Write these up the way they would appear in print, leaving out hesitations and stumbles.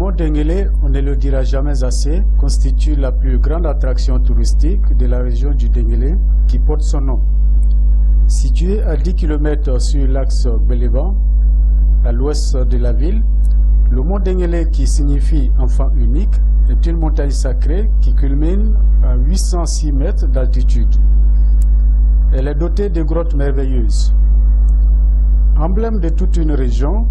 mont Denguélé, on ne le dira jamais assez, constitue la plus grande attraction touristique de la région du Denguélé qui porte son nom. Situé à 10 km sur l'axe Béléban, à l'ouest de la ville, le mont Denguélé, qui signifie enfant unique, est une montagne sacrée qui culmine à 806 mètres d'altitude. Elle est dotée de grottes merveilleuses. Emblème de toute une région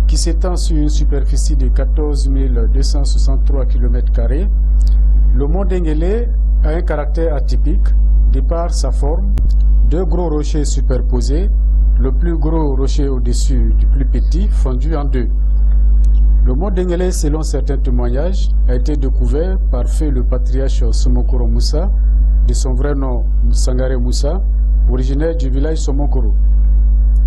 qui s'étend sur une superficie de 14 263 km², le mont Denguélé a un caractère atypique de par sa forme. Deux gros rochers superposés, le plus gros rocher au-dessus du plus petit, fondu en deux. Le mont Denguélé, selon certains témoignages, a été découvert par feu le patriarche Somokoro Moussa, de son vrai nom Sangare Moussa, originaire du village Somokoro.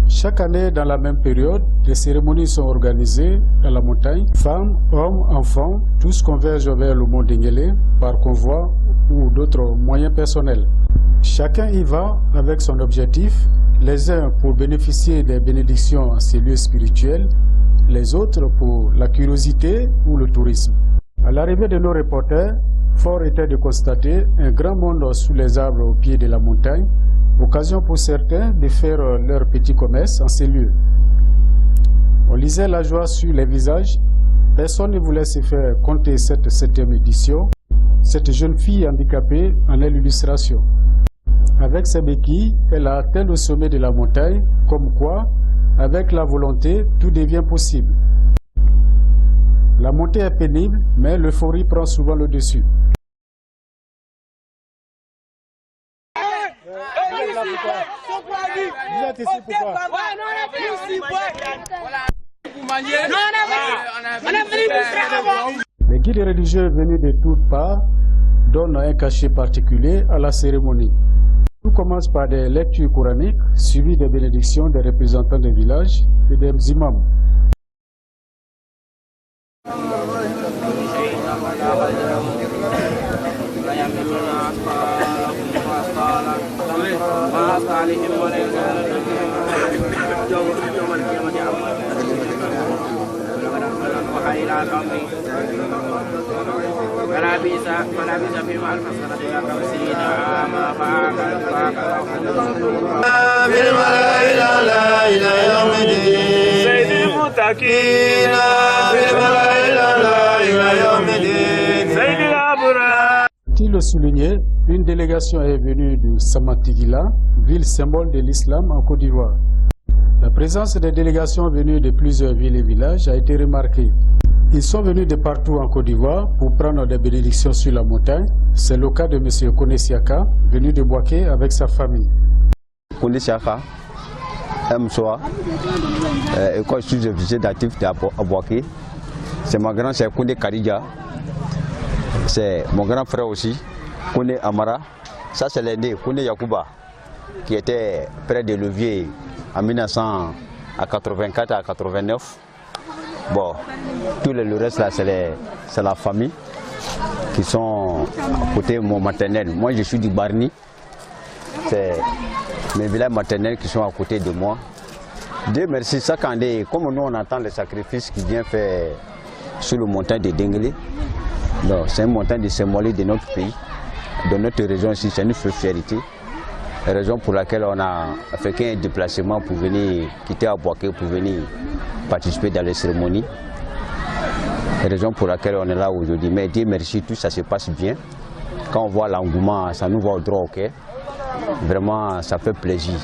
Chaque année, dans la même période, des cérémonies sont organisées à la montagne. Femmes, hommes, enfants, tous convergent vers le mont Denguélé par convoi ou d'autres moyens personnels. Chacun y va avec son objectif, les uns pour bénéficier des bénédictions en ces lieux spirituels, les autres pour la curiosité ou le tourisme. À l'arrivée de nos reporters, fort était de constater un grand monde sous les arbres au pied de la montagne, occasion pour certains de faire leur petit commerce en ces lieux. On lisait la joie sur les visages. Personne ne voulait se faire compter cette 7e édition. Cette jeune fille handicapée en est l'illustration. Avec ses béquilles, elle a atteint le sommet de la montagne, comme quoi, avec la volonté, tout devient possible. La montée est pénible, mais l'euphorie prend souvent le dessus. Les guides religieux venus de toutes parts donnent un cachet particulier à la cérémonie. Tout commence par des lectures coraniques, suivies des bénédictions des représentants des villages et des imams. Il le soulignait, une délégation est venue de Samatigila, ville symbole de l'islam en Côte d'Ivoire. La présence des délégations venues de plusieurs villes et villages a été remarquée. Ils sont venus de partout en Côte d'Ivoire pour prendre des bénédictions sur la montagne. C'est le cas de M. Kone Siaka, venu de Boaké avec sa famille. Kone Siaka, MSOA, école sous-officier d'actifs à Boaké. C'est ma grand-sœur Kone Karidja. C'est mon grand frère aussi, Kone Amara. Ça, c'est l'aîné, Kone Yakuba, qui était près de Levier en 1984 à 89. Bon, tout le reste là, c'est la famille qui sont à côté de mon maternel. Moi, je suis du Barni. C'est mes villages maternels qui sont à côté de moi. Dieu merci, chaque année, comme nous on entend les sacrifices qui viennent faire sur le montagne de Denguélé. C'est un montagne de symbolique de notre pays, de notre région ici, c'est une fierté. La raison pour laquelle on a fait un déplacement pour venir quitter Aboaké, pour venir participer dans les cérémonies. La raison pour laquelle on est là aujourd'hui. Mais Dieu merci, tout ça se passe bien. Quand on voit l'engouement, ça nous va au droit au cœur. Vraiment, ça fait plaisir.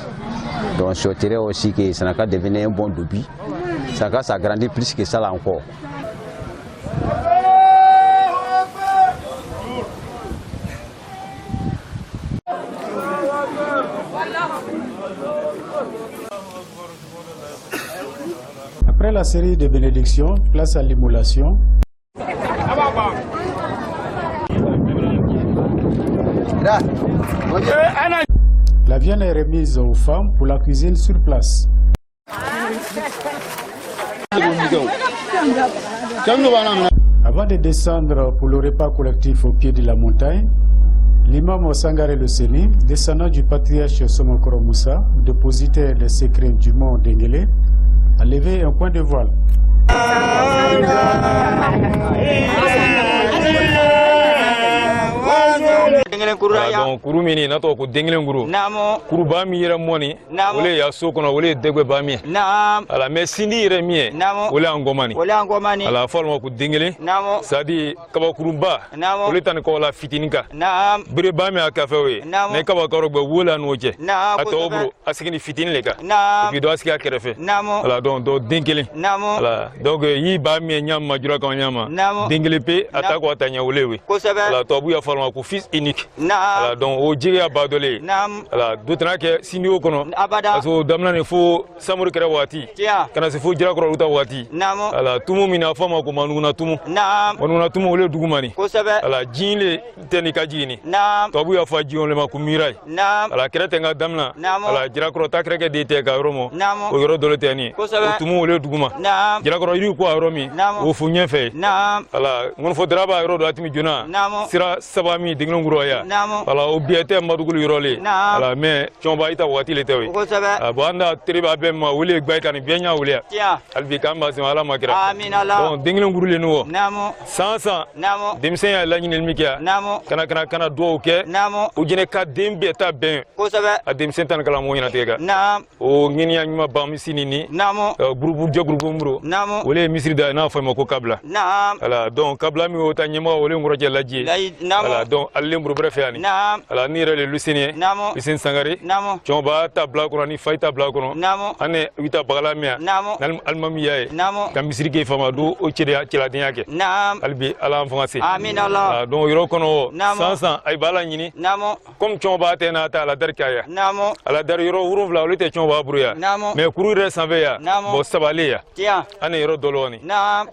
Donc je souhaiterais aussi que ça n'a qu'à devenir un bon début. Ça n'a qu'à s'agrandir plus que ça là encore. Après la série de bénédictions, place à l'immolation. La viande est remise aux femmes pour la cuisine sur place. Avant de descendre pour le repas collectif au pied de la montagne, l'imam Sangare Le Seni, descendant du patriarche Somokoro Moussa, dépositaire des secrets du mont Denguélé, a levé un point de voile. dengelen kuru ya donc kuru mini na to ko dengelen guru namo kuru ba mi yere moni wole ya so kono wole degbe ba mi nam ala mais sindi yere mi wole angomani ala forma ko dengelen namo sadi kaba kuru ba wole tan ko la fitininka nam bire ba mi aka we ne kaba karo gbe wola no je ato bro asikini fitini leka bi do asika kerefe ala donc do dengelen ala donc yi ba mi nyam majura ko nyama dengele pe atako atanya wolewe ala to bu ya forma ko fils unique ala donc o jige abadole ala dotana ke sinio kono aso damna ne fo samur kere wati kana se fo jira ko ruta wati ala tumu mina fama ko manuna tumu manuna tumu wole dugumani ala jinle teni ka jini to bu ya fa jion le ma ko mirai ala kere tenga damna ala jira ko ta kere ke de te ka romo o yoro dole teni o tumu wole duguma jira ko yiri ko romi o fu nyefe ala ngon fo draba yoro do atimi jona sira sabami dinglo nguro ya ala o biete madugul yorole ala me chomba ita wati le tewe banda triba be ma wule gbay kan bienya wule albi kamba se ala makira amin ala bon dinglo nguru le no sansa demsen ya la nyinel mikia kana do ke o jene ka dembe ta ben a demsen tan kala mo nyina tega o ngini ya nyuma bam sinini groupe je groupe muro wule misri da na fa mako kabla ala donc kabla mi o ta nyima wole ngoro je laji ala donc alle mburu bref yani ala ni rele lusini lusin sangari chomba ta bla ko ni fayta bla ko ane wita bagala mia nal almami yae kam misri ke fama do o cede ci la diake albi ala français amin allah donc yoro kono sansan ay bala nyini comme chomba te na ta la derkaya ala der yoro wurun vla olite chomba bruya mais kuru re sanve ya bo sabale ya ane yoro doloni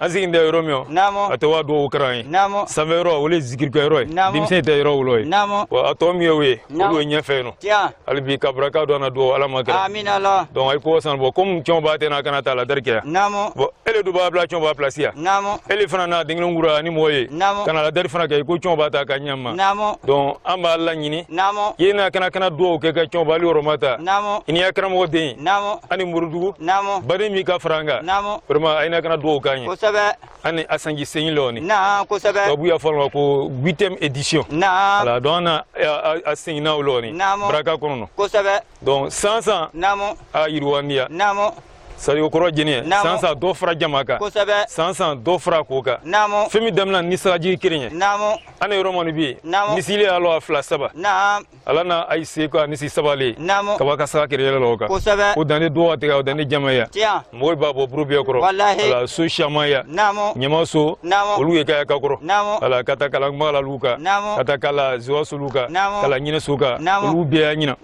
azinde yoro mio atwa do ukran sanve yoro wole zikir ko yoro dimse te yoro wuloy wa atomi we wolo nyefe no albi kabraka do na do ala makara amin allah donc ay ko san bo comme chomba te na kana ta la derkaya bo ele do ba bla chomba placia ele fana na dinglo ngura ni moye kana la der fana kay ko chomba ta ka nyama donc amba alla nyini yena kana do ke ka chomba li romata ini akram wo de ani murudu bari mi ka franga vraiment ayna kana do ka nyi ani asangi seyin loni ko bu ya forma ko 8e édition ala dona asangi na loni braka kono donc 500 a yirwania sari okoro jeni sansa do fra jamaka sansa do fra koka femi damna nisaji kirinye ane romani bi nisile alo afla saba ala na ay se ko nisi sabale kabaka sa kirele loka o dane do ate o dane jamaya moy babo brubi okoro ala so shamaya nyama so olu ye kaya kakoro ala kata kala mala luka kata kala zo suluka kala nyina suka olu biya nyina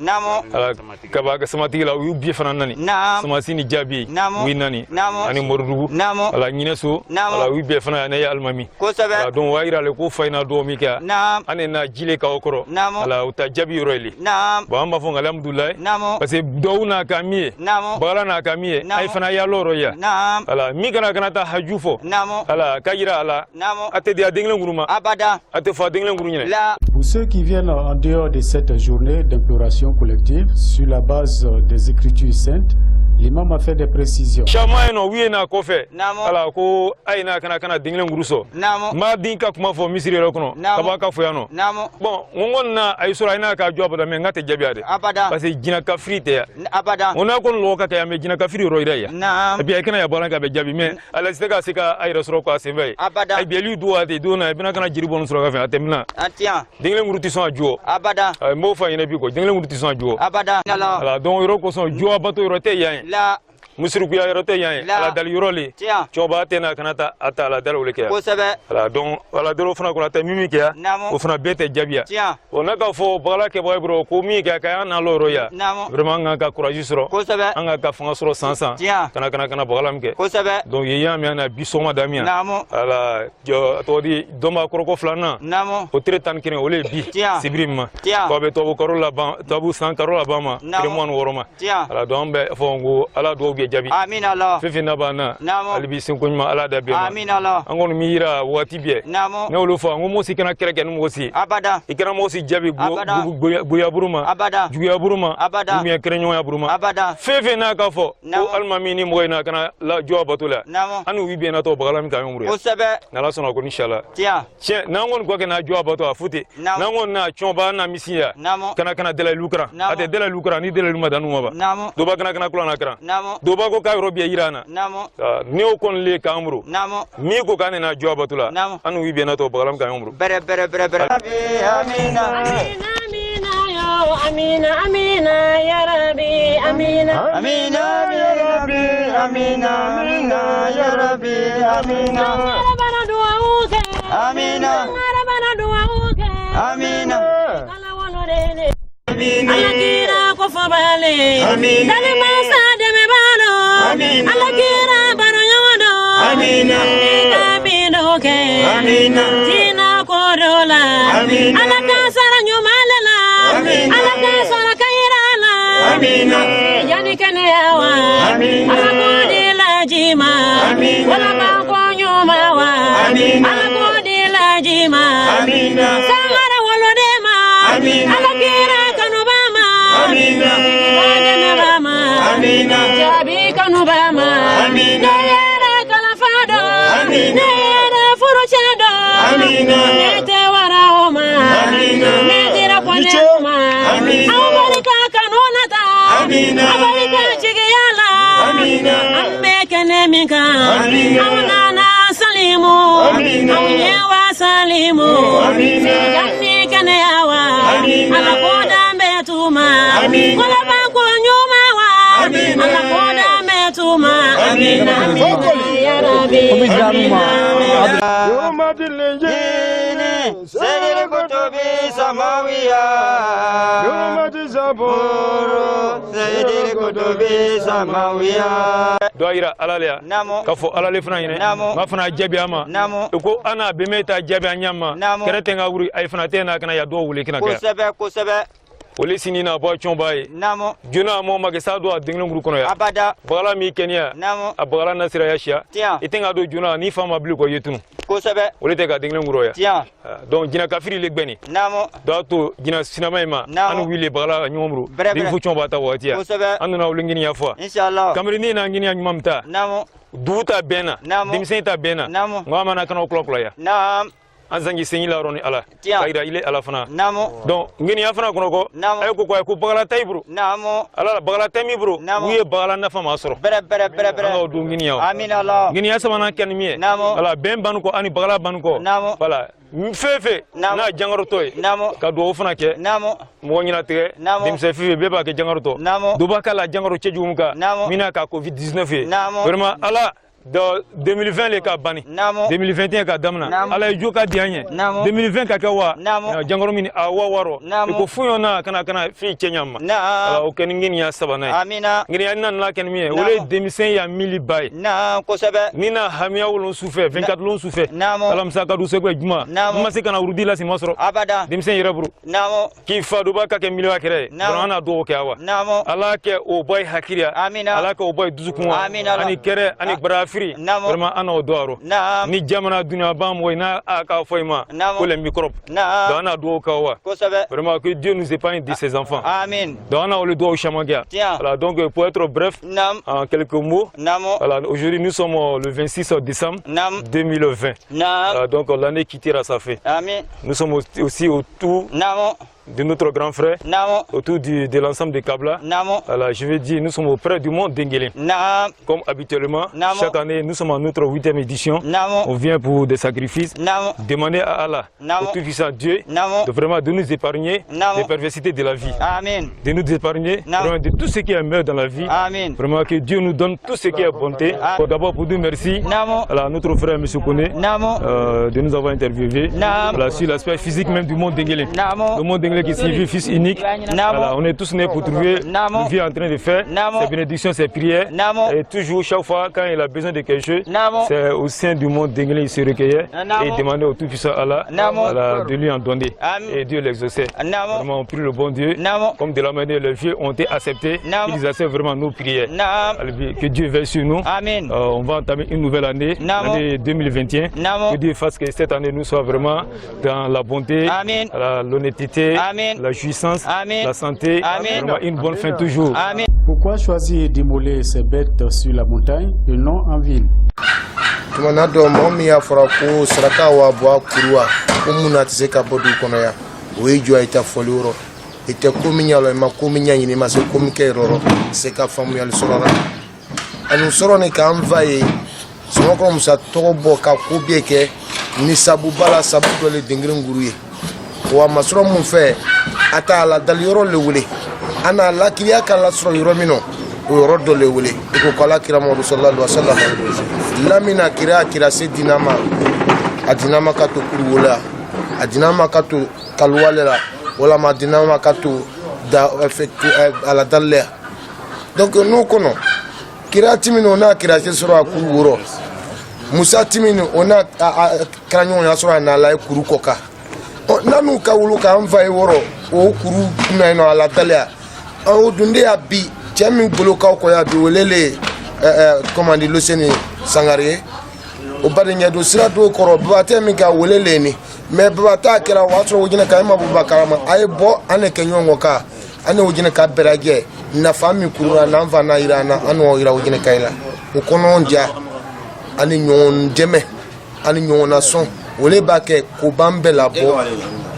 ala kabaka samati la u bi fananani samasini jabi winani ani mordugu ala nyine so ala wibe fana na ya almami ala don waira le ko faina do mika ani na jile ka okoro ala uta jabi roili ba amba fo alhamdulillah parce que downa kamie bala na kamie ay fana ya loro ya ala mi kana ta hajufo ala kayira ala ate dia dengle nguruma abada ate fa dengle ngurunyene. Pour ceux qui viennent en dehors de cette journée d'imploration collective sur la base des Écritures saintes, l'imam a fait des précisions. Chama eno wiena kofe ala ko aina kana dingle nguruso ma dinka kuma fo misiri ro kono kabaka fo yano bon ngon na ay sura ina ka job da me ngate jabiade parce que jina ka frite ya ona kon lo ka ya me jina ka frite ro ida ya bi ay kana ya balanka be jabi me ala sika sika ay resro ko asembe ay bi lu do ade do na bina kana jiri bon sura ka fe atemna dingle nguruti son ajo ay mo fa ina bi ko dingle nguruti son ajo ala don ro ko son jo abato ro te ya la musuru kuya rote yan ala dal yoroli choba tena kanata ata ala dal woleke ala don ala dero fana ko ta mimi ke o fana bete jabia o naka fo bala ke boy bro ko mi ke ka na loro ya vraiment nga ka courage soro anga ka fanga soro sansan kana bala mke donc yeya mi ana bisoma damia ala jo to di doma ko flana o tretan kine ole bi sibrim ko be to ko la ban tabu san karola bama kremon woroma ala don be fo ngo ala do ke jabi amin Allah fefe na bana namo alibi sinko nyuma ala da be amin Allah angonu mi yira wati be namo ne wolo fa ngomo si kana kereke no mosi abada ikana mosi jabi goya buruma abada juya buruma abada mi krenyo ya buruma abada fefe na ka fo o alma mi ni moy na kana la jo batula anu wi be na to bagala mi ka yomru o sebe na la sona ko inshallah tiens na ngon ko ke na jo bato afuti na ngon na chomba na misiya kana dela lukra ate dela lukra ni dela luma danu maba do ba kana kula na kra do ba ko ka robiya irana ne o kon le ka amru mi ko kana na jo batula anu wi be na to bagala mi ka yomru bere amina amina amina ya rabbi amina amina ya rabbi amina amina ya rabbi amina rabbana du'auka amina rabbana du'auka amina ala walorene amina ala kira ko fabale amina dale masa de me balo amina ala kira baro yodo amina amina ke amina tina ko dola amina ala kasara nyumalela ala kasara kairala amina yani kene yawa ala ko de la jima wala ba ko nyuma wa ala ko de la jima sangara wolo de ma ala kira kanu bama de bama jabi kanu bama ne yara kala fado ne yara furu chado ne te wara oma ne tira pone oma abarika kanonata abarika chigiyala amme kene minka aunana salimu aunyewa salimu janni kene yawa ala koda mbetuma wala banko nyuma wa ala koda mbetuma amina amina ya rabbi Sayyid kutubi samawiya Sayyid kutubi samawiya doira alalea kafo alale fana yine ma fana jabi ama ko ana be meta jabi anyama kerete nga wuri ay fana tena kana ya do wule kina ka ko sebe ole sinina bo chombaye juna mo magesa do adinglu nguru kono ya abada bagala mi kenya abagala nasira yashia itenga do juna ni fama bli ko yetunu ko sebe ole te ka dinglu nguru ya donc jina kafiri le gbeni do to jina sinama ma anu wile bagala nyomru di fu chomba ta watia anu na ulingini ya fo inshallah kamrini na ngini ya nyumamta duta bena dimsenta bena ngama na kana oklo ya anzangi sengi la roni ala kaira ile ala fana donc ngini ya fana kono ko ay ko bagala taybru ala bagala taymi bro wiye bagala na fama soro bere ala do ngini ya amin Allah ngini ya sama na ken mi ala ben ban ko ani bagala ban ko wala fefe na jangaro toy ka do fana ke mo nyina tege dim se fefe be ba ke jangaro to do ba kala jangaro cejum ka mina ka covid 19 vraiment ala de 2020 les cas bani 2021 ka damna ala joka dianye 2020 ka kawa jangoro mini awa waro ko fuyona kana fi kenyama ala o ken ngini ya sabana amina ngini ya nan la ken mi wole 2005 ya mili bay ko sabe nina hamia wolon souffert 24 lon souffert ala msaka du sekwe juma mase kana urudi la si masro abada 2005 yirabru ki fadu ba ka ke milio akere ana do ke awa ala ke o boy hakiria ala ke o boy duzukunwa ani kere ani bra vraiment ana odoro ni jamana dunya bam way na aka foyma ko le microbe do ana do kawa vraiment que Dieu nous épargne de ses enfants amen do ana le do chamagia voilà donc pour être bref en quelques mots voilà aujourd'hui nous sommes le 26 décembre 2020 donc l'année qui tire à sa fin amen nous sommes aussi autour de notre grand frère, autour de l'ensemble des Kabla. Alors, je vais dire, nous sommes auprès du monde d'Engélé. Comme habituellement, chaque année, nous sommes en notre 8e édition. On vient pour des sacrifices, demander à Allah, au tout-puissant Dieu, de nous épargner des perversités de la vie. Amen. De nous épargner de tout ce qui est meurtre dans la vie. Amen. Vraiment que Dieu nous donne tout ce qui est bonté. D'abord, pour nous, merci à notre frère M. Kone de nous avoir interviewé sur l'aspect physique même du monde d'Engélé. Le monde d'Engélé Dengle qui signifie fils unique. Voilà, on est tous nés pour trouver une vie en train de faire ses bénédictions, ses prières. Et toujours, chaque fois, quand il a besoin de quelque chose, c'est au sein du monde Dengle, il se recueillait et demandait au Tout-Puissant Allah de lui en donner. Et Dieu l'exauçait. Vraiment, on prie le bon Dieu. Comme de la manière les vieux ont été acceptés, ils acceptent vraiment nos prières. Que Dieu veille sur nous. On va entamer une nouvelle année, l'année 2021. Que Dieu fasse que cette année nous soit vraiment dans la bonté, l'honnêteté, la jouissance, la santé, vraiment une bonne fin toujours. Pourquoi choisir d'immoler ces bêtes sur la montagne et non en ville? Tumanado momi ya farako saraka wa bwa kurua umuna tseka bodu kono ya wejo ita foluro ite kuminya lo ma kuminya yini ma se kumike roro seka famu ya sorora anu sorone ka amvaye sonoko musa tobo ka kubieke ni sabu bala sabu dole dingire nguruye wa masoro mun fe ata ala dal yoro le wule ana la kiriya kala soro yoro mino yoro dole wule ko kala kira mo sallallahu alaihi wasallam lamina kira se dinama adinama kato kurula adinama kato kalwalela wala ma dinama kato da effectu ala dalle donc nous kono kira timino na kira se soro akuru musa timino ona kranyo ya soro na la kuru koka nanu ka wulu ka mfa e woro o kuru na no ala dalle o dunde ya bi jami bolo ka ko ya bi welele commande le seni sangare o bade nyado sira do koro bate mi ka welele ni me bata kira watro wujina ka ma bubakar ma ay bo ane kenyo ngoka ane wujina ka berage na fami kuruna na mva na irana anu ira wujina kaila o kono nja ane nyon jeme ane nyon na son wole ba ke ko bambe la bo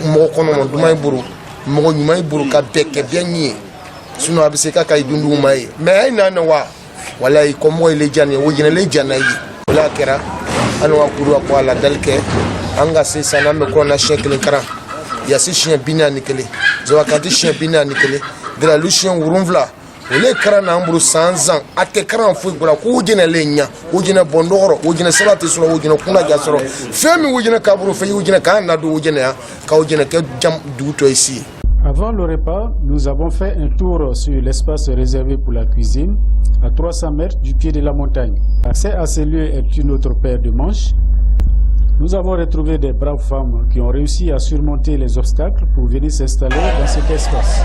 mo kono mo dumay buru mo nyumay buru ka beke bienyi sino abise ka kay dundu may me ay nana wa wala ko mo le jani wujina le janayi wala kera anu akuru ko ala dalke anga se sana me ko na shekle kara ya si chien bina nikele zo wakati chien bina nikele de la lucien urumvla le kara na ambru sanzan ate kara fu gura ko wujina lenya wujina bondoro wujina salati sura wujina kuna jasoro femi wujina kaburu fe wujina ka na do wujina ya ka wujina ke jam duto ici. Avant le repas, nous avons fait un tour sur l'espace réservé pour la cuisine, à 300 mètres du pied de la montagne. Accès à ce lieu est une autre paire de manches. Nous avons retrouvé des braves femmes qui ont réussi à surmonter les obstacles pour venir s'installer dans cet espace.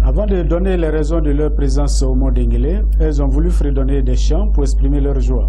Avant de donner les raisons de leur présence au Mont Denguélé, elles ont voulu fredonner des chants pour exprimer leur joie.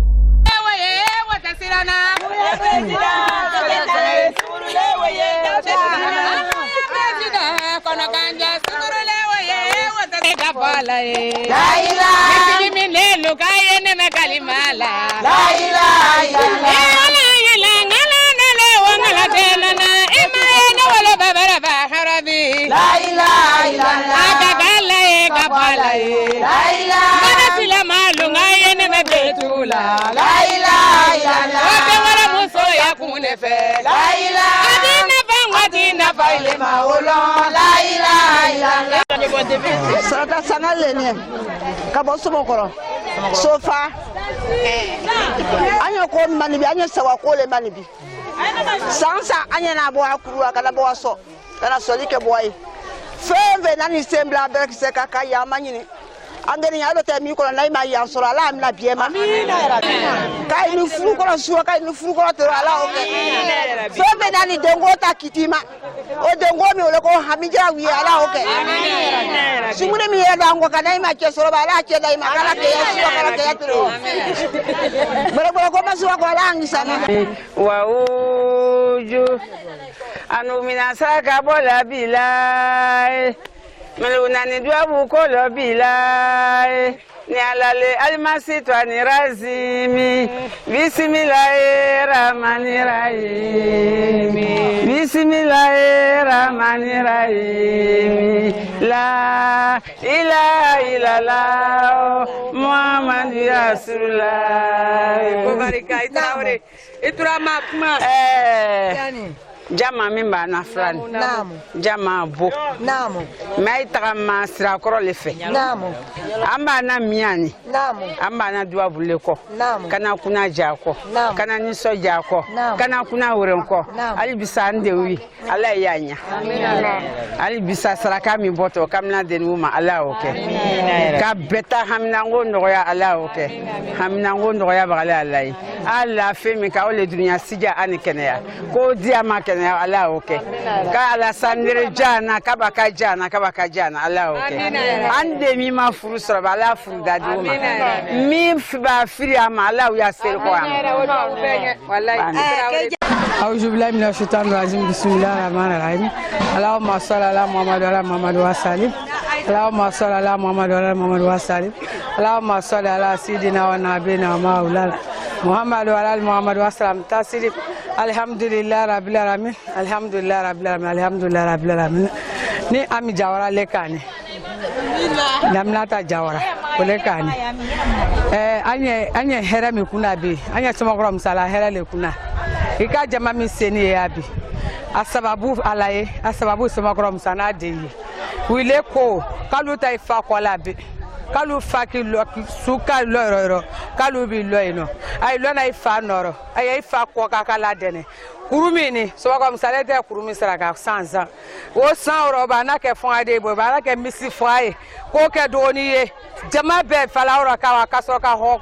Sarata sangalene kabo sumokoro sofa anyo ko manibi anyo sawa ko le manibi sansa anya na bo akuru akala bo so kana solike boy feve nani sembla berk se kaka ya manyini angeni ya lote mi ko na ma ya so ala amna biema kai ni fu ko suwa kai ni fu ko to ala o feve nani dengo takitima o dengo mi ole ko hamija wi ala o sumune mi ya dango kana ma ke so ba ala ke dai ma kala ke ya suwa kala ke ya tro bere ko ma suwa ko ala ngisana wa ojo anu minasa ka bola bilai meluna ni duabu ko lo bilai Nialale almasi twani razimi Bismillahirrahmanirrahim Bismillahirrahmanirrahim La ilaha illallah Muhammadu Rasulullah Mubarika Traore Iturama kuma Jama min ba na fulani jama bo mai tagama sira koro le fe amba na miani amba na duwa bulle ko kana kuna jako kana ni so jako kana kuna wuren ko ali bisa ndewi ala yanya ali bisa saraka mi boto kamna den wuma ala oke ka beta hamna ngondo ya ala oke hamna ngondo ya bagala ala ala fe mi ka ole dunya sija anikene ko diama ya Allah oke ka ala sanire jana kabaka jana Allah oke ande mi ma furu sura bala furu dadi ma mi ba firi ama Allah ya sel ko am wallahi auzu billahi minash shaitanir rajim bismillahir rahmanir rahim allahumma salli ala muhammad wa ala muhammad wa sallim allahumma salli ala muhammad wa ala muhammad wa sallim allahumma salli ala sayidina wa nabiyina wa maulana muhammad wa ala muhammad wa sallam tasrif alhamdulillah rabbil alamin alhamdulillah rabbil alamin alhamdulillah rabbil alamin ni ami jawara lekani namnata jawara lekani anye hera mi kuna bi anye somokoro msala hera le kuna ika jama mi seni ya bi asababu alaye asababu somokoro msana de wile ko kaluta ifa kola bi kalu faki lo suka lo kalu bi lo ino ay lo na ifa noro ay ifa ko kala dene kurumi ni so ko msale de kurumi saraka sanza o san roba na ke fon ade bo ba na ke misi fai ko ke doni ye jama be fala ora ka wa kaso ka ho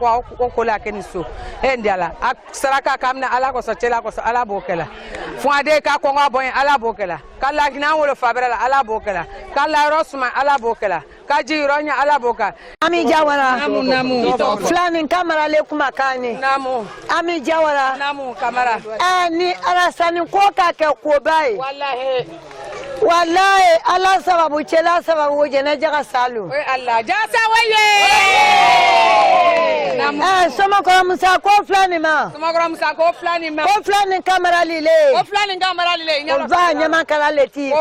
ko la ke ni so endiala saraka kamna ala ko so tela ko so ala bokela fon ade ka ko ngabon ala bokela kala gina wolo fabrala ala bokela kala rosma ala bokela kaji ronya ala boka ami jawara namu fulani kamera le kuma kani namu ami jawara namu kamera ni arasani ko ka ke ko bai wallahi ala sababu chela sababu jena jaga salu Allah jasa waye namu soma ko musa ko fulani ma soma ko musa ko fulani ma ko fulani kamera lile ba nyama kala leti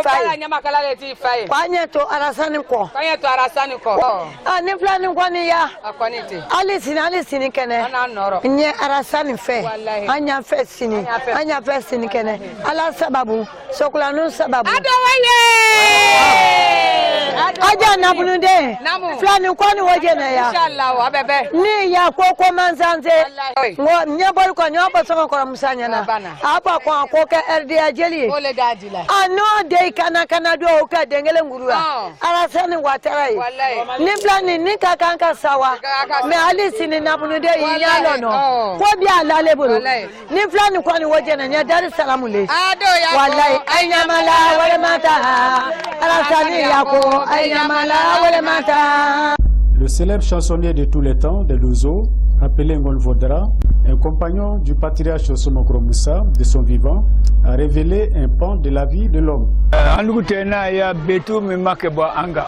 fai kwanye to arasani ko ni fulani ko ni ya akonite ali sini kene nye arasani fe anya fe sini kene ala sababu sokulanu sababu aja nabunde fulani ko ni woje na ya inshallah abebe ni ya koko manzanze ngo nyabol ko nyoba songo ko musanya na apa ko ke RD ajeli ole dadila ano de kana do ka dengele ngurua arasani watarai ni fulani ni kakanka sawa me ali sini nabunde yalo no ko bi alale buru ni fulani ko ni woje na nya Dar es Salaam le wallahi anyamala wala mata Le célèbre chansonnier de tous les temps, de Luzo, appelé Ngolvodra, un compagnon du patriarche Somokro Moussa de son vivant, a révélé un pan de la vie de l'homme. Angutena ya betu mimakebo anga.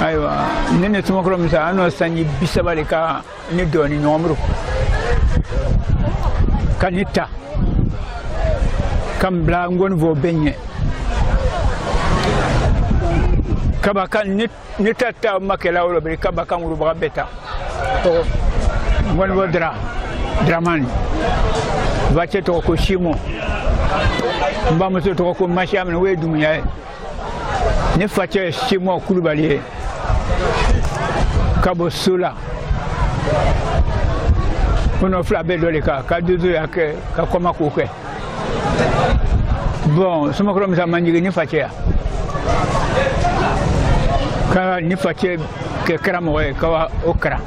Aywa, nene Somokro Moussa ano sanyi bisabalika ni doni nomru. Kanita. Kambla ngonvo benye. Kabaka ni tata makela wala be kabaka nguru ba beta to ngonwo draman vache to ko shimo mbamu to ko masham ne we dunya ni fache shimo kulubali kabo sula kuno flabe dole ka dudu yake ka koma kuke bon suma ko msa manjigi ni fache ya ka ni fache ke kramo e ka okra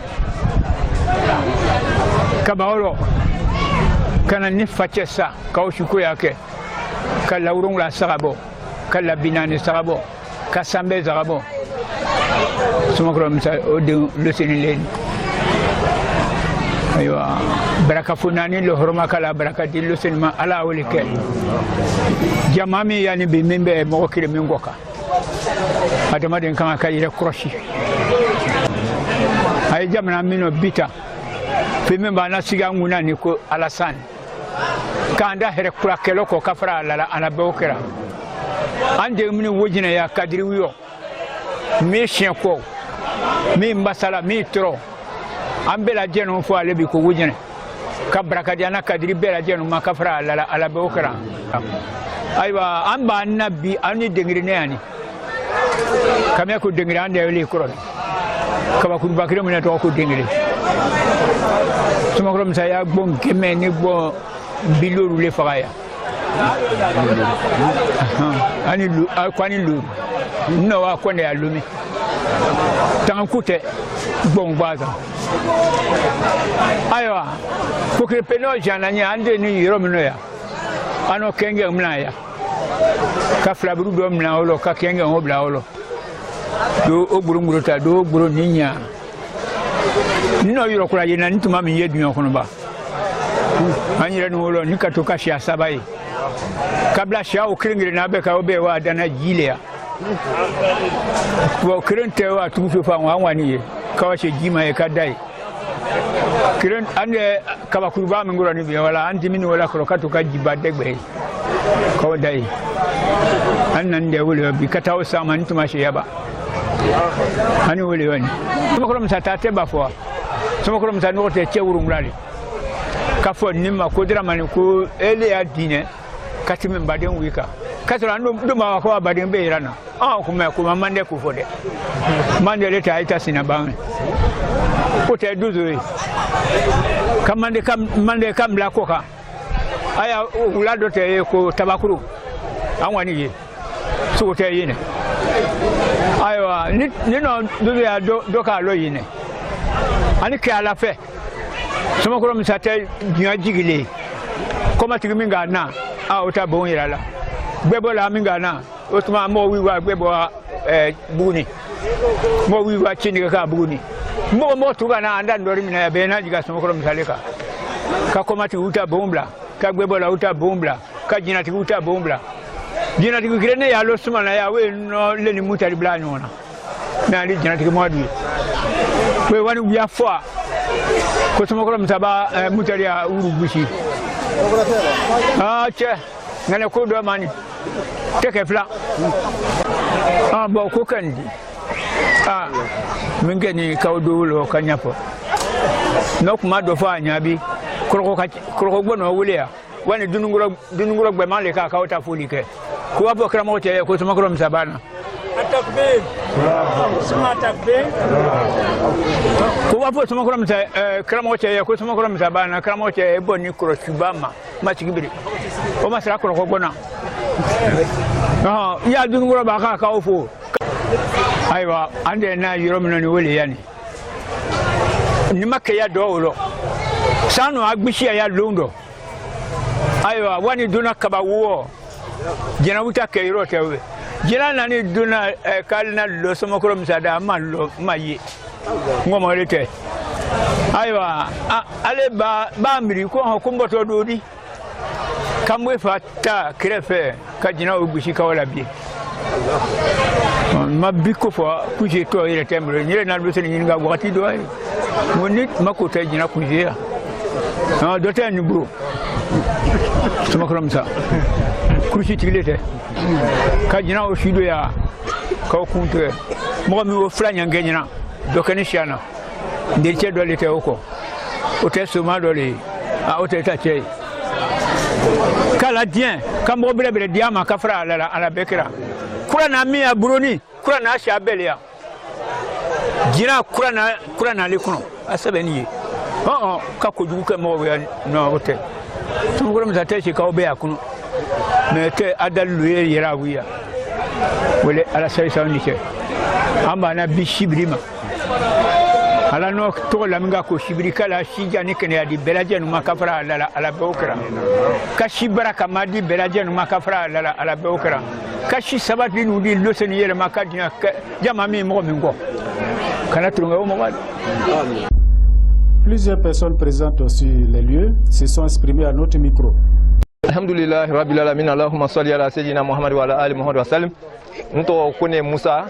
ka baolo kana ni fache sa ka oshuko yake ka laurung la sarabo ka la binani sarabo ka sambe sarabo suma ko msa o de le senile aywa baraka funani lo horma kala baraka dillo senma ala wolike jamami yani bi membe mo kire mingoka adama den kan ka ire kroshi ay jamana mino bita fe men ba na siga nguna ni ko Alassane kanda here kula kelo ko kafara la ana bokera ande mini wojina ya kadri wiyo mi chien ko mi mbasala mi tro ambela jeno fo ale bi ko wojina kabraka diana kadri bela jeno makafara la ala bokera aywa amba nabi ani dengri ne ani kamya ko dengri ande weli ko kaba ku bakire mun to ko dengri suma ko saya bon keme ni bon bilolu le faya ani lu akwani lu no wa ko ne alumi tan kute bon baza aywa ko ke peno jana nya ande ni yoro mino ya ano kenge mna ya ka flabru do mna olo ka kenge o bla olo do ogburu nguru ta do ogburu ninya no yoro kula yena ntuma mi yedu kono ba anyira no olo nikatoka sha sabai kabla sha o kringire na be ka obe wa dana jilea ko krente wa tufu fa wani ka wace jima e kadai kiren ande kaba kurba min ngoro ni be wala anti min wala ko katoka jiba degbe ko dai annan de wala bi kataw sama ntuma she yaba ani wala wani tuma ko msata te ba fo tuma ko msata no te chewuru ngulali kafo nimma ko dira mani ko ele ya dine katime baden wika katara ndo ma ko baden be irana ko mande ko fode mande le ta ita sina ban ko te duzo kamande kam la ko ka aya ulado te ko tabakuru anwani ye so te yine aywa ni no duzo ya do ka lo yine ani ke ala fe soma ko msate nya jigile koma tigi minga na a ota bon yala gbebo la minga na otuma mo wiwa gbebo buni mo wiwa chini ka buni mo tuga na anda ndori mina ya bena jiga soma ko msaleka ka koma tigi uta bombla ka gbebo la uta bombla ka jina tigi uta bombla jina tigi kirene ya lo suma na ya we no leni mutari bla nyona na li jina tigi modwi we wani biya fo ko suma ko mtaba mutari ya urugushi che ngane ko do mani teke fla bo ko kandi mingeni kawdo lo kanyapo nok ma do fa nyabi ko gbono wuliya wani dununguro gbe male ka kawta fulike ko wabo kramo te ko suma ko mtabana atakbir suma takbir ko wapo suma ko mta kramo che ko suma ko mta bana kramo che boni kro subama ma chigibiri o ma sara ko gona ya dun ngoro ba ka ofo aywa ande na yoro mino ni wole yani ni makaya dowlo sanu agbishi ya londo aywa wani duna kabawo jena wuta kayro tewe jina nani duna kalina lo somo ko msada mallo mayi ngomo lete aywa ale ba miri ko hukumbo to dodi kamwe fata krefe ka jina ogushi ka wala bi mabiko fo kuje to ile tembre nyire na do seni nga wakati do ay woni makota jina kuje do tan bro somo ko msa kushi tigilete ka jina o shido ya ka kunte mo mi wo franya ngenya do kanishana ndirche do lete oko o te suma do le a o te tache kala dien kam bo bele diama ka fra ala bekra kura na mi abroni kura na sha belia jina kura na le kuno asabeni ka ko jugu ke mo we no o te tum ko mi tache ka o be akuno mais que adal luye yera wiya wala ala sai sawni ke amba na bi shibrima ala no to la minga ko shibri kala shijani kene adi belaje no makafra ala bokra ka shibra kama di belaje no makafra ala bokra ka shi sabati nu di loseni yere makadina jama mi mo mingo kana trunga o mo wal. Plusieurs personnes présentes sur les lieux se sont exprimées à notre micro. Alhamdulillah rabbil alamin Allahumma salli ala sayyidina Muhammad wa ala ali Muhammad wa sallam. Nto kone Musa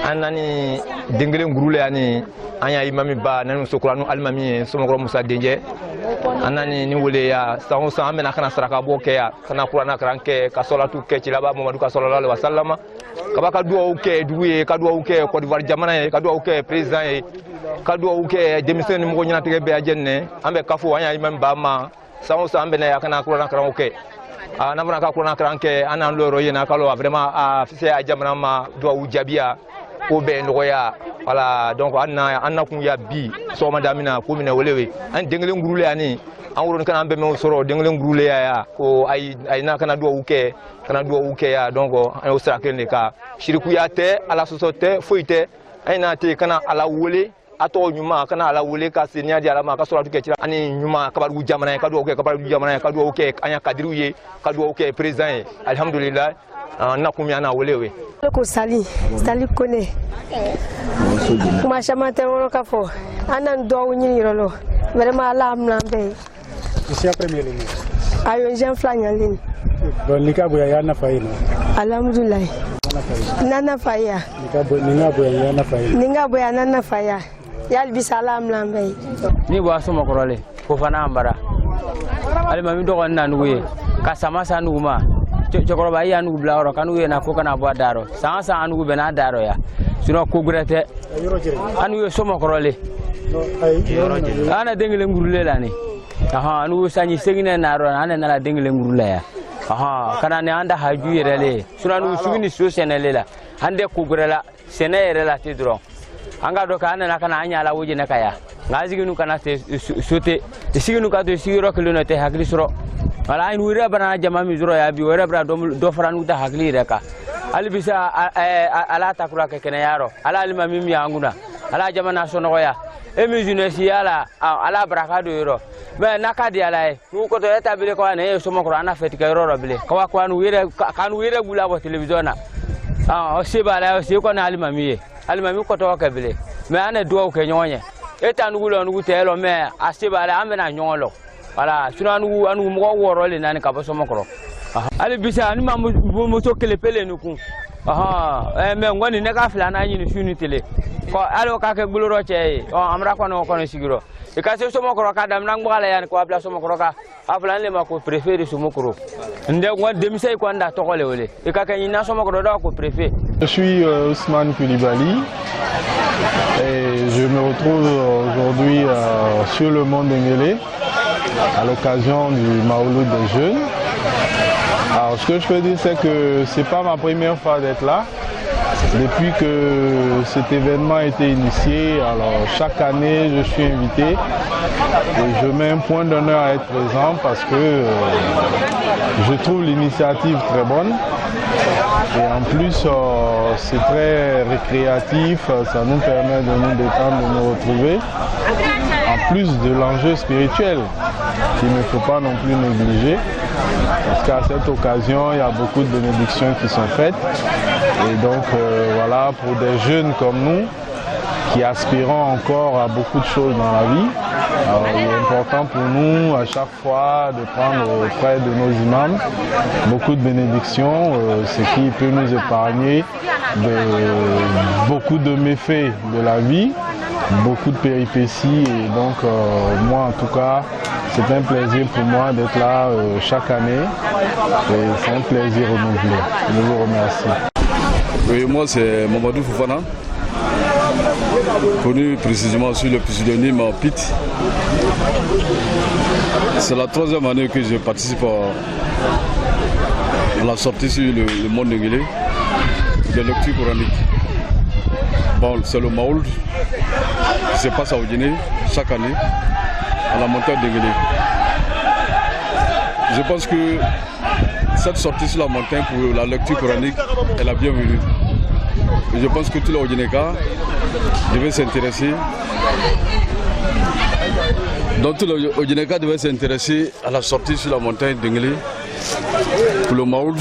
anani dengele ngurule ani anya imami ba nanu sokuranu almami somogro Musa Denje anani ni wole ya sango sa amena kana saraka boke ya kana Qur'ana kranke ka salatu ke ci laba Muhammadu sallallahu alaihi wasallam kabaka duwa uke duwe ka duwa uke Côte d'Ivoire jamana ka duwa uke président e ka duwa uke démission mo nyina tege be ajenne ambe kafu anya imami ba ma sango sa ambe na kana Qur'ana kranke na bana ka Qur'ana kranke anan loro yena kalo vraiment a fise a jamana ma duwa ujabia ko be noya wala donc anna kun ya bi so madamina ko mina welewe an dengle ngurule ani an woron kana be me soro dengle ngurule ya ko ay na kana do uke ya donc an o sra kene ka shiriku ya te ala sosote foite ay na te kana ala wole ato nyuma kana ala wole ka senia di ala ma ka soro tuke tira ani nyuma ka badu jamana ka do uke anya kadiruye ka do uke president alhamdulillah na kumya na welewe ko sali kone ma chama te woro ka fo anan do nyini rolo vraiment la am lambe c'est la première ligne ayo jean flanyalin bon lika boya yana faina alhamdulillah nana faya ninga boya nana faya yal bi salam lambe ni bo asoma korole ko fana ambara ali mami do onna nuye ka sama sanuma chokoroba iya nugu blawro kanu ye na ko kana bo daro sansa anugu bena daro ya sino ko gurete anu ye somo korole ana dengle ngurule lani aha anu sanyi segine naro ana na dengle ngurule ya aha kana ne anda haju yerele sino anu sugini so senele la ande ko gurela senele la tidro anga do kana na kana anya la woje na kaya ngaziginu kana te sote siginu ka do sigiro kilo te hakli suro wala in wira bana jama mi zuro ya bi wira bra do faranu da hakli reka ali bisa ala takura ke kene yaro ala alima mimi anguna ala jama na sono ya e mi junesi ala ala baraka do yoro be nakadi ala e ku ko to eta bile ko ne so mo ko ana feti ka yoro bile ko ko anu wira bula bo televisiona o seba ala o se ko na alima mi ko to ka bile me ana do ko nyonye eta nugulo nugu telo me aseba ala amena nyolo wala sunanu anu mo woro le nani ka boso mokro ali bisa ani ma mo to kele pele nuku me ngoni ne ka fla na nyini sunu tele ko alo ka ke gbuloro che amra ko no sigiro e ka se so mokro ka dam nang bala yan ko abla so mokro ka afla le ma ko préféré so mokro nde ngwa demisay ko nda to kole wole e ka kan na so mokro do ko préféré. Je suis Ousmane Koulibaly et je me retrouve aujourd'hui sur le Mont Denguélé à l'occasion du Maouloud des jeunes. Alors ce que je peux dire, c'est que c'est pas ma première fois d'être là. Depuis que cet événement a été initié, alors chaque année je suis invité et je mets un point d'honneur à être présent parce que je trouve l'initiative très bonne et en plus c'est très récréatif, ça nous permet de nous détendre, de nous retrouver. En plus de l'enjeu spirituel qu'il ne faut pas non plus négliger, parce qu'à cette occasion il y a beaucoup de bénédictions qui sont faites et donc voilà, pour des jeunes comme nous qui aspirons encore à beaucoup de choses dans la vie, alors, il est important pour nous à chaque fois de prendre auprès de nos imams beaucoup de bénédictions, ce qui peut nous épargner de beaucoup de méfaits de la vie, beaucoup de péripéties et donc moi en tout cas c'est un plaisir pour moi d'être là chaque année et c'est un plaisir renouvelé. Je vous remercie. Oui, moi c'est Mamadou Fofana, connu précisément sur le pseudonyme Pete. C'est la 3e année que je participe à la sortie sur le Mont Denguélé de lecture coranique. Bon, c'est le Maoul qui se passe à Guinée chaque année à la montagne Denguélé. Je pense que cette sortie sur la montagne pour la lecture coranique est la bienvenue. Et je pense que tous les Odineka devaient s'intéresser. Donc tous les Odineka devaient s'intéresser à la sortie sur la montagne Denguélé pour le Maoul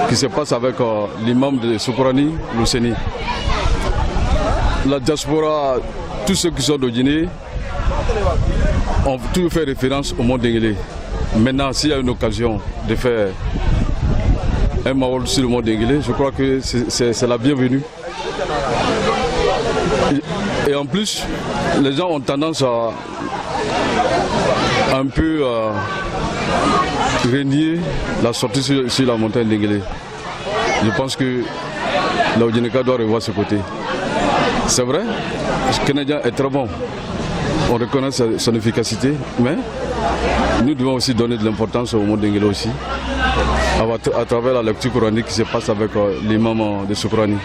qui se passe avec l'imam de Soukorani, Lousseni. La diaspora, tous ceux qui sont de Guinée ont tout fait référence au Mont Denguélé. Maintenant, s'il y a une occasion de faire un Maoul sur le Mont Denguélé, je crois que c'est la bienvenue. Et en plus, les gens ont tendance à un peu renier la sortie sur la montagne d'Enguélé. Je pense que la Odjeneka doit revoir ce côté. C'est vrai, le Canadien est très bon. On reconnaît son efficacité, mais nous devons aussi donner de l'importance au monde d'Enguélé aussi, à travers la lecture coranique qui se passe avec l'imam de Soukrani.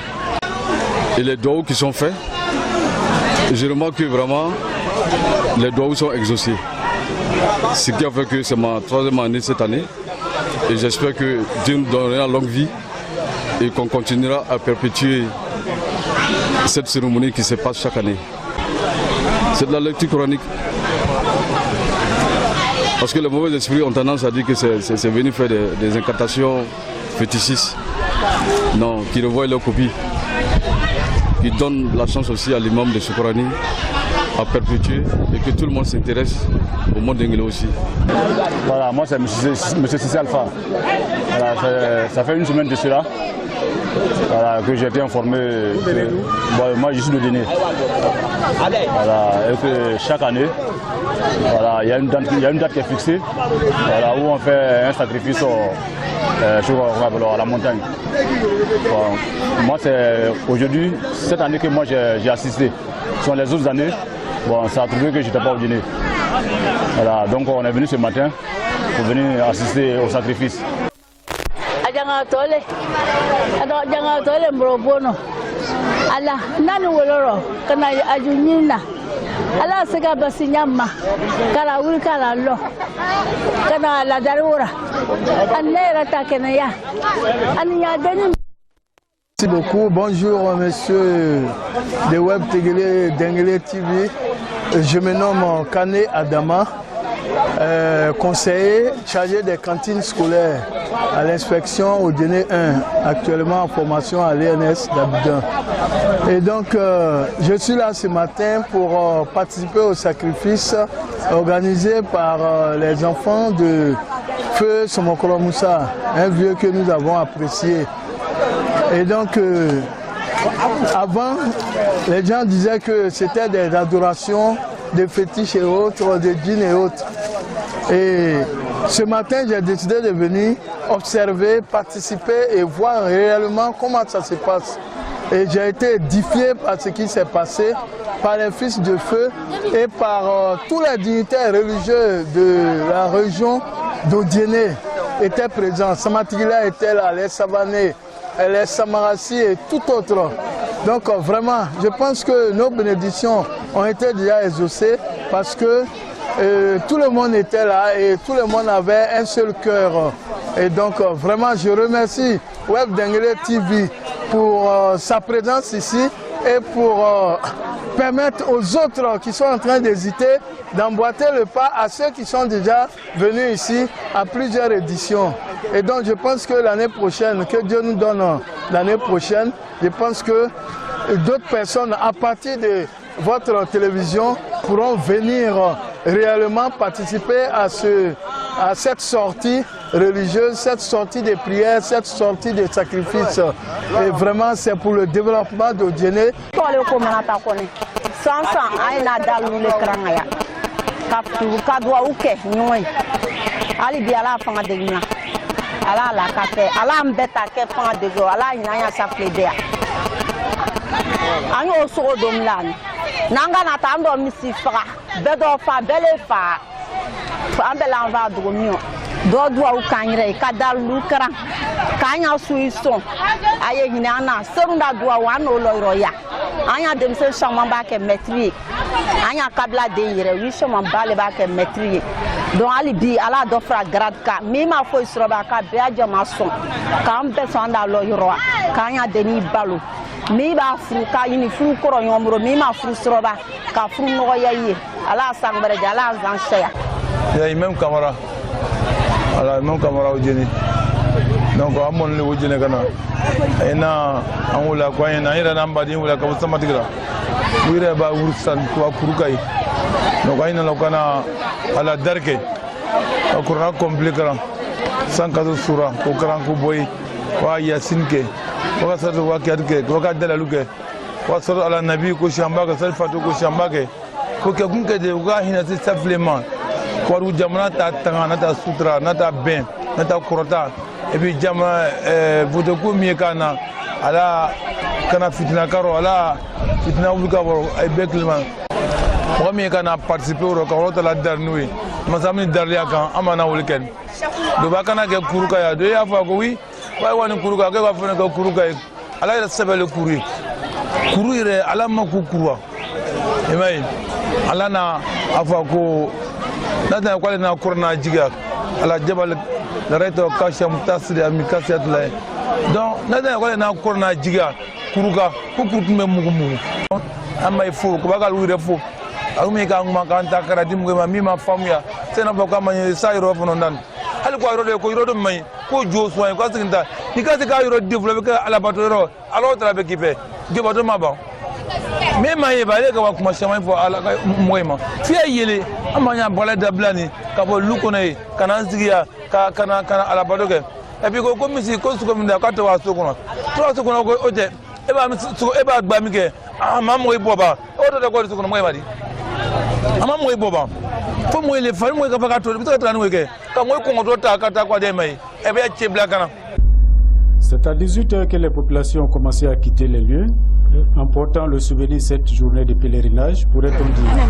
Et les doigts qui sont faits, je remarque que vraiment les doigts sont exaucés. Ce qui a fait que c'est ma 3e année cette année. Et j'espère que Dieu nous donnera longue vie et qu'on continuera à perpétuer cette cérémonie qui se passe chaque année. C'est de la lecture coranique. Parce que les mauvais esprits ont tendance à dire que c'est venu faire des incantations fétichistes. Non, qui revoient leur copie. Qui donnent la chance aussi à l'imam de Soukrani à perpétuer et que tout le monde s'intéresse au monde d'Enguélé aussi. Voilà, moi c'est M. Cissé Alpha. Voilà, ça fait une semaine de cela voilà, que j'ai été informé que moi je suis de Déné. Voilà, et que chaque année, voilà, il y a une date qui est fixée voilà, où on fait un sacrifice à la montagne. Bon, moi c'est aujourd'hui, cette année que moi j'ai assisté. Sur les autres années, bon, ça a trouvé que je n'étais pas au dîner. Voilà, donc on est venu ce matin pour venir assister au sacrifice. Merci beaucoup. Bonjour monsieur de Web d'Enguélé TV. Je me nomme Kane Adama, conseiller chargé des cantines scolaires à l'inspection au Déné 1, actuellement en formation à l'ENS d'Abidjan. Et donc je suis là ce matin pour participer au sacrifice organisé par les enfants de Feu Somokolo Moussa, un vieux que nous avons apprécié. Et donc, avant, les gens disaient que c'était des adorations, des fétiches et autres, des djinns et autres. Et ce matin, j'ai décidé de venir observer, participer et voir réellement comment ça se passe. Et j'ai été édifié par ce qui s'est passé, par les fils de feu et par tous les dignitaires religieux de la région d'Odiéné étaient présents. Samatigila était là, les Savanés, les Samarassi et tout autre. Donc vraiment, je pense que nos bénédictions ont été déjà exaucées parce que tout le monde était là et tout le monde avait un seul cœur. Et donc vraiment, je remercie Web d'Enguélé TV pour sa présence ici et pour permettre aux autres qui sont en train d'hésiter d'emboîter le pas à ceux qui sont déjà venus ici à plusieurs éditions. Et donc je pense que l'année prochaine, que Dieu nous donne l'année prochaine, je pense que d'autres personnes à partir de votre télévision pourront venir réellement participer à cette sortie religieuse, cette sortie de prière, cette sortie de sacrifice. Et vraiment c'est pour le développement d'Odiéné. Ala la kafé ala mbeta ke fan de go ala ina sa fleder anyo so domlan nanga na tando misi fra bedo fa bele fa ambela va dromio do do au kanire ka dalu kran kanya suison aye hina na serunda do wa no loiro ya anya dem se chama ba ke metri anya kabla de yire wi chama ba le ba ke metri donc ali bi ala do fra grade ka mi ma fo isroba ka be ajama son ka ambe son da lo yoro ka anya deni balo mi ba fru ka yini fru koro nyomro mi ma fru sroba ka fru no yayi ala sangbere jala zan sheya ya imam kamara ala imam kamara ojeni donc amon le ojeni kana ina anula kwa ina ira namba di wala ka samatigra wire ba wursan kwa kurukai donc ina lokana ala darke akura compliquera sankazo sura ko karan ko boy wa yasinke ko sa wa kyarke ko ka dalaluke wa sallu ala nabi ko shambaka salfatu ko shambake ko ke kun ke de ga hina si supplément ko ru jamana ta tanga na ta sutra na ta ben na ta kurata et puis jama voto ko mi kana ala kana fitina karo ala fitina wulka boro ay beklman ko mi kana participer au ko ta la darnoui masamni darlia kan amana wulken do ba kana ke kuruka ya do ya fa ko wi way woni kuruka ke ko fa ko kuruka ala ila sabale kuru ire ala ma ku kurwa imai ala na afa ko nata ko na kurna jiga ala jabal la reto kasha mutasri amikasiat la donc nata ko na kurna jiga kuruka ku kurume mugumu amma ifo ko bagal wire fo arumi ka ngma kan takara dim ko mi ma famya sena ba ko ma sa yoro fo non hali ko yoro ko yoro mai ko jo so ko asinta ni ka se ka yoro develop ka ala batoro alo tra be kipe ge bato maba me maye ba le ka wa kuma shama fo ala ka moyema fi yele amanya bala da blani ka bo luko ne kana zigia kana ala bato ke e bi ko misi ko su ko minda ka to wa so ko ko oje e ba mi su e ba gba mi ke ama mo ibo ba o to ko su ko mo ba di ama mo ibo ba fo mo le fa mo ka fa ka to bi to ta nwe ke ka mo ko ngoto ta ka ta kwa de mai e be che bla kana. C'est à 18h que les populations ont commencé à quitter les lieux, emportant le souvenir de cette journée de pèlerinage, pourrait-on dire.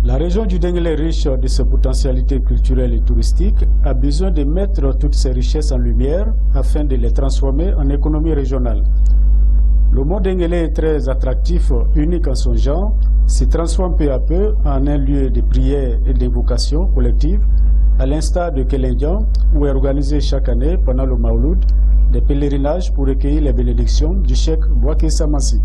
La région du Denguélé, riche de ses potentialités culturelles et touristiques, a besoin de mettre toutes ces richesses en lumière afin de les transformer en économie régionale. Le mont Denguélé est très attractif, unique en son genre, se transforme peu à peu en un lieu de prière et d'évocation collective, à l'instar de Kelendian, où est organisé chaque année, pendant le Mauloud, des pèlerinages pour recueillir les bénédictions du cheikh Bouaké Samassi.